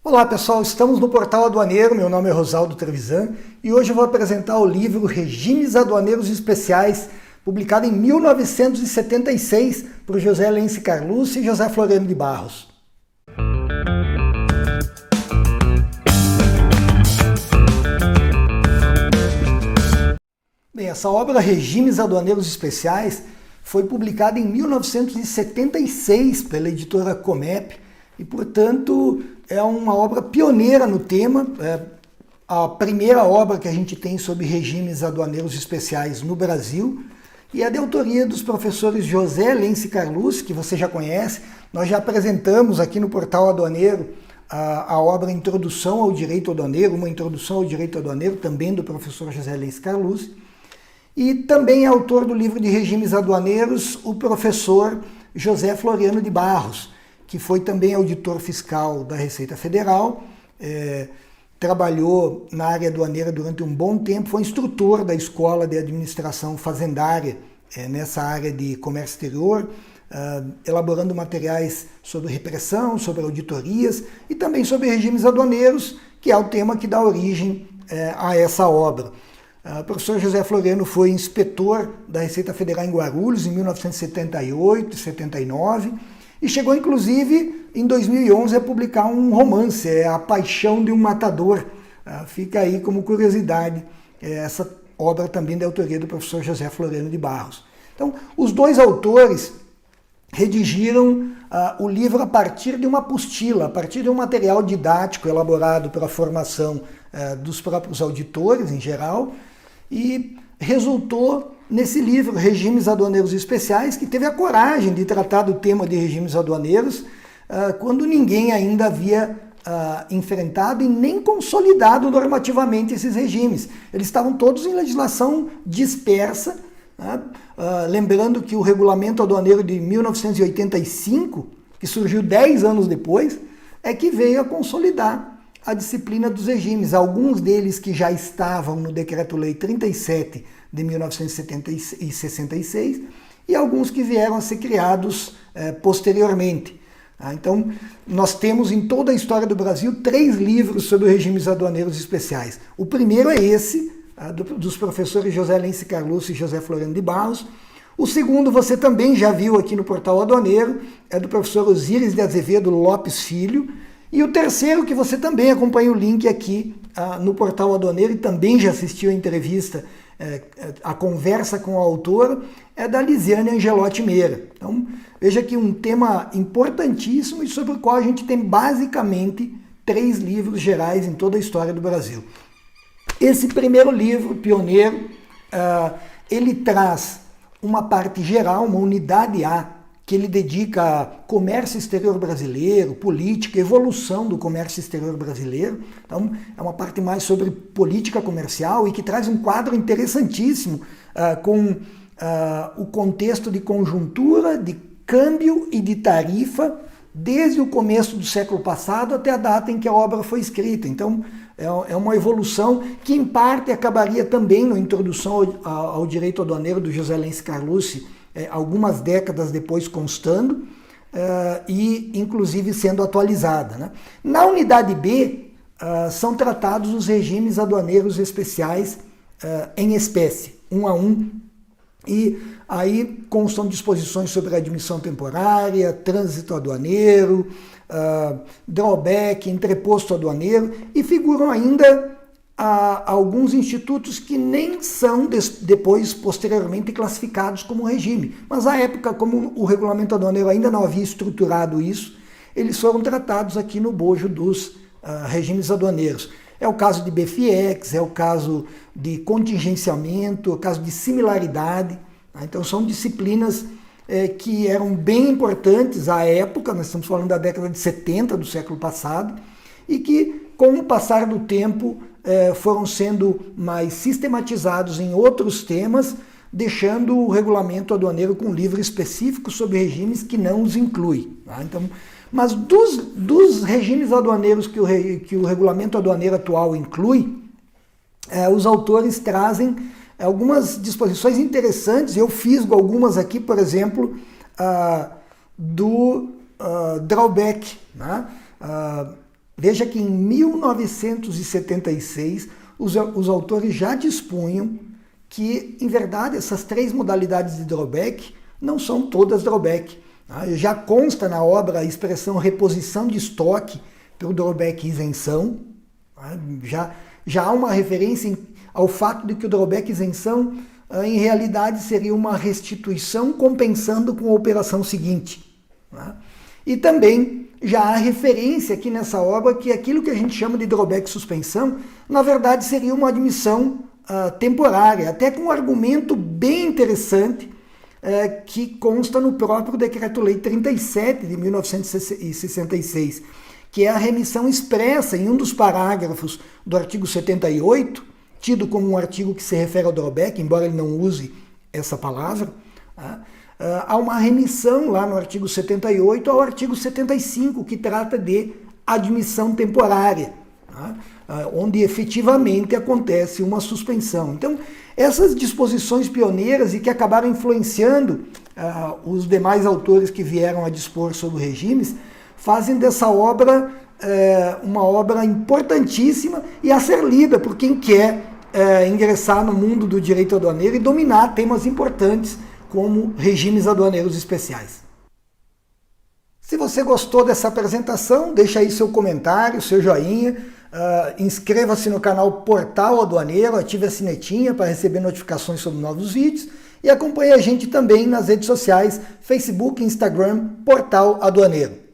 Olá pessoal, estamos no Portal Aduaneiro, meu nome é Rosaldo Trevisan e hoje eu vou apresentar o livro Regimes Aduaneiros Especiais, publicado em 1976 por José Lenci Carlucci e José Floriano de Barros. Bem, essa obra Regimes Aduaneiros Especiais foi publicada em 1976 pela editora Comep e, portanto, é uma obra pioneira no tema, a primeira obra que a gente tem sobre regimes aduaneiros especiais no Brasil, e é de autoria dos professores José Lenci Carlucci, que você já conhece. Nós já apresentamos aqui no Portal Aduaneiro a obra Introdução ao Direito Aduaneiro, uma introdução ao direito aduaneiro, também do professor José Lenci Carlucci. E também é autor do livro de regimes aduaneiros o professor José Floriano de Barros, que foi também auditor fiscal da Receita Federal, trabalhou na área aduaneira durante um bom tempo, foi instrutor da Escola de Administração Fazendária nessa área de comércio exterior, elaborando materiais sobre repressão, sobre auditorias e também sobre regimes aduaneiros, que é o tema que dá origem a essa obra. O professor José Floriano foi inspetor da Receita Federal em Guarulhos em 1978 e 79 e chegou inclusive em 2011 a publicar um romance, A Paixão de um Matador. Fica aí como curiosidade essa obra também da autoria do professor José Floriano de Barros. Então, os dois autores redigiram o livro a partir de uma apostila, a partir de um material didático elaborado para a formação dos próprios auditores em geral, e resultou nesse livro, Regimes Aduaneiros Especiais, que teve a coragem de tratar do tema de regimes aduaneiros quando ninguém ainda havia enfrentado e nem consolidado normativamente esses regimes. Eles estavam todos em legislação dispersa, né? Lembrando que o Regulamento Aduaneiro de 1985, que surgiu 10 anos depois, é que veio a consolidar a disciplina dos regimes, alguns deles que já estavam no Decreto-Lei 37 de 1966 e alguns que vieram a ser criados posteriormente. Então, nós temos em toda a história do Brasil 3 livros sobre regimes aduaneiros especiais. O primeiro é esse, dos professores José Lenci Carlucci e José Floriano de Barros. O segundo você também já viu aqui no Portal Aduaneiro, é do professor Osíris de Azevedo Lopes Filho. E o terceiro, que você também acompanha o link aqui no Portal Aduaneiro e também já assistiu a entrevista, a conversa com o autor, é da Lisiane Angelotti Meira. Então, veja aqui um tema importantíssimo e sobre o qual a gente tem basicamente 3 livros gerais em toda a história do Brasil. Esse primeiro livro, pioneiro, ele traz uma parte geral, uma unidade A, que ele dedica a comércio exterior brasileiro, política, evolução do comércio exterior brasileiro. Então, é uma parte mais sobre política comercial e que traz um quadro interessantíssimo com o contexto de conjuntura, de câmbio e de tarifa, desde o começo do século passado até a data em que a obra foi escrita. Então, é uma evolução que, em parte, acabaria também na introdução ao direito aduaneiro do José Lenci Carlucci, algumas décadas depois constando e inclusive sendo atualizada, né? Na unidade B são tratados os regimes aduaneiros especiais em espécie, um a um, e aí constam disposições sobre admissão temporária, trânsito aduaneiro, drawback, entreposto aduaneiro, e figuram ainda alguns institutos que nem são depois, posteriormente, classificados como regime. Mas à época, como o regulamento aduaneiro ainda não havia estruturado isso, eles foram tratados aqui no bojo dos regimes aduaneiros. É o caso de BFIEX, é o caso de contingenciamento, é o caso de similaridade. Então são disciplinas que eram bem importantes à época, nós estamos falando da década de 70 do século passado, e que, com o passar do tempo, foram sendo mais sistematizados em outros temas, deixando o regulamento aduaneiro com um livro específico sobre regimes que não os inclui. Tá? Então, mas dos regimes aduaneiros que o regulamento aduaneiro atual inclui, os autores trazem algumas disposições interessantes. Eu fisgo algumas aqui, por exemplo, do drawback, né? Veja que em 1976 os autores já dispunham que, em verdade, essas três modalidades de drawback não são todas drawback. Já consta na obra a expressão reposição de estoque pelo drawback isenção. Já há uma referência ao fato de que o drawback isenção, em realidade, seria uma restituição compensando com a operação seguinte. E também já há referência aqui nessa obra que aquilo que a gente chama de drawback suspensão, na verdade seria uma admissão temporária, até com um argumento bem interessante que consta no próprio Decreto-Lei 37 de 1966, que é a remissão expressa em um dos parágrafos do artigo 78, tido como um artigo que se refere ao drawback, embora ele não use essa palavra. Há uma remissão lá no artigo 78 ao artigo 75, que trata de admissão temporária, onde efetivamente acontece uma suspensão. Então, essas disposições pioneiras e que acabaram influenciando os demais autores que vieram a dispor sobre regimes, fazem dessa obra uma obra importantíssima e a ser lida por quem quer ingressar no mundo do direito aduaneiro e dominar temas importantes como regimes aduaneiros especiais. Se você gostou dessa apresentação, deixa aí seu comentário, seu joinha, inscreva-se no canal Portal Aduaneiro, ative a sinetinha para receber notificações sobre novos vídeos e acompanhe a gente também nas redes sociais, Facebook, Instagram, Portal Aduaneiro.